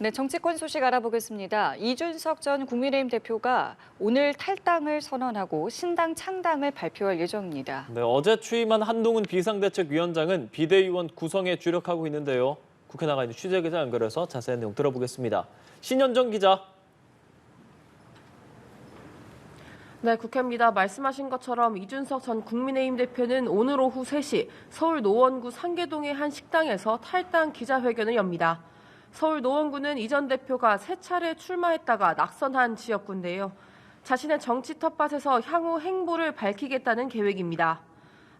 네, 정치권 소식 알아보겠습니다. 이준석 전 국민의힘 대표가 오늘 탈당을 선언하고 신당 창당을 발표할 예정입니다. 네, 어제 취임한 한동훈 비상대책위원장은 비대위원 구성에 주력하고 있는데요. 국회 나가 있는 취재기자 연결해서 자세한 내용 들어보겠습니다. 신현정 기자. 네, 국회입니다. 말씀하신 것처럼 이준석 전 국민의힘 대표는 오늘 오후 3시 서울 노원구 상계동의 한 식당에서 탈당 기자회견을 엽니다. 서울 노원구는 이 전 대표가 3차례 출마했다가 낙선한 지역구인데요. 자신의 정치 텃밭에서 향후 행보를 밝히겠다는 계획입니다.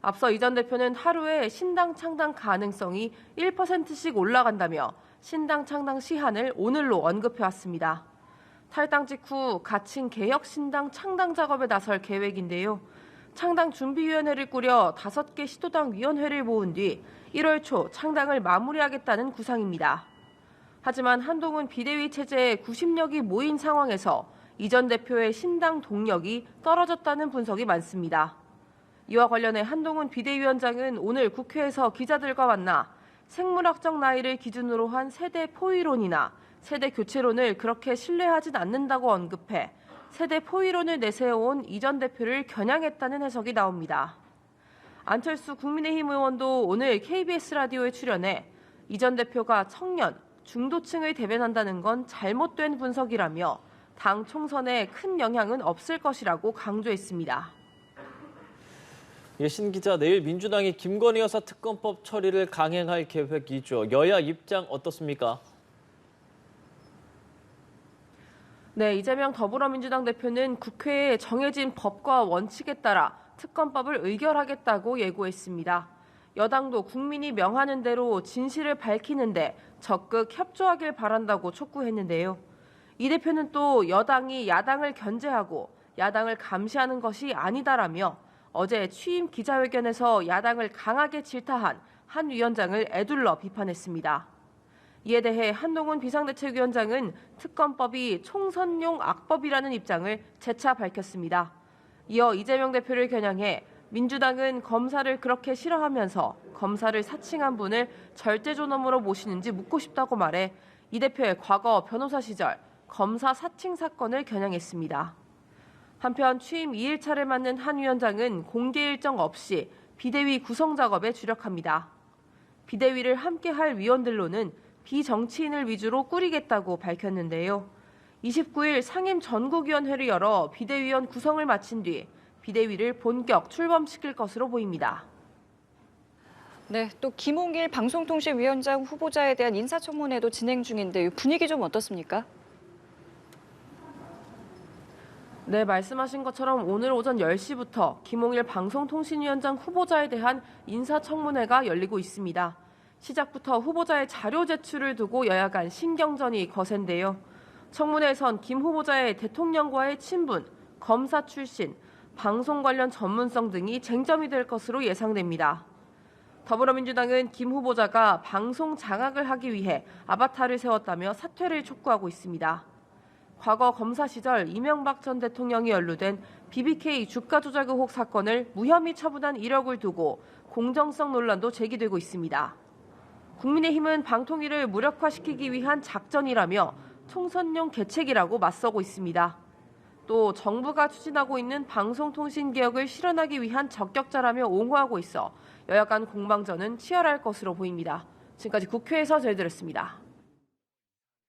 앞서 이 전 대표는 하루에 신당 창당 가능성이 1%씩 올라간다며 신당 창당 시한을 오늘로 언급해왔습니다. 탈당 직후 가칭 개혁 신당 창당 작업에 나설 계획인데요. 창당 준비위원회를 꾸려 5개 시도당 위원회를 모은 뒤 1월 초 창당을 마무리하겠다는 구상입니다. 하지만 한동훈 비대위 체제에 구심력이 모인 상황에서 이 전 대표의 신당 동력이 떨어졌다는 분석이 많습니다. 이와 관련해 한동훈 비대위원장은 오늘 국회에서 기자들과 만나 생물학적 나이를 기준으로 한 세대 포위론이나 세대 교체론을 그렇게 신뢰하진 않는다고 언급해 세대 포위론을 내세워온 이 전 대표를 겨냥했다는 해석이 나옵니다. 안철수 국민의힘 의원도 오늘 KBS 라디오에 출연해 이 전 대표가 청년, 중도층을 대변한다는 건 잘못된 분석이라며 당 총선에 큰 영향은 없을 것이라고 강조했습니다. 신 기자, 내일 민주당이 김건희 여사 특검법 처리를 강행할 계획이죠. 여야 입장 어떻습니까? 네, 이재명 더불어민주당 대표는 국회에 정해진 법과 원칙에 따라 특검법을 의결하겠다고 예고했습니다. 여당도 국민이 명하는 대로 진실을 밝히는데 적극 협조하길 바란다고 촉구했는데요. 이 대표는 또 여당이 야당을 견제하고 야당을 감시하는 것이 아니다라며 어제 취임 기자회견에서 야당을 강하게 질타한 한 위원장을 에둘러 비판했습니다. 이에 대해 한동훈 비상대책위원장은 특검법이 총선용 악법이라는 입장을 재차 밝혔습니다. 이어 이재명 대표를 겨냥해 민주당은 검사를 그렇게 싫어하면서 검사를 사칭한 분을 절대존엄으로 모시는지 묻고 싶다고 말해 이 대표의 과거 변호사 시절 검사 사칭 사건을 겨냥했습니다. 한편 취임 2일차를 맞는 한 위원장은 공개 일정 없이 비대위 구성 작업에 주력합니다. 비대위를 함께할 위원들로는 비정치인을 위주로 꾸리겠다고 밝혔는데요. 29일 상임 전국위원회를 열어 비대위원 구성을 마친 뒤 비대위를 본격 출범시킬 것으로 보입니다. 네, 또 김홍일 방송통신위원장 후보자에 대한 인사청문회도 진행 중인데 분위기 좀 어떻습니까? 네, 말씀하신 것처럼 오늘 오전 10시부터 김홍일 방송통신위원장 후보자에 대한 인사청문회가 열리고 있습니다. 시작부터 후보자의 자료 제출을 두고 여야 간 신경전이 거센데요. 청문회에선 김 후보자의 대통령과의 친분, 검사 출신, 방송 관련 전문성 등이 쟁점이 될 것으로 예상됩니다. 더불어민주당은 김 후보자가 방송 장악을 하기 위해 아바타를 세웠다며 사퇴를 촉구하고 있습니다. 과거 검사 시절 이명박 전 대통령이 연루된 BBK 주가 조작 의혹 사건을 무혐의 처분한 이력을 두고 공정성 논란도 제기되고 있습니다. 국민의힘은 방통위를 무력화시키기 위한 작전이라며 총선용 계책이라고 맞서고 있습니다. 또 정부가 추진하고 있는 방송통신개혁을 실현하기 위한 적격자라며 옹호하고 있어 여야 간 공방전은 치열할 것으로 보입니다. 지금까지 국회에서 전해드렸습니다.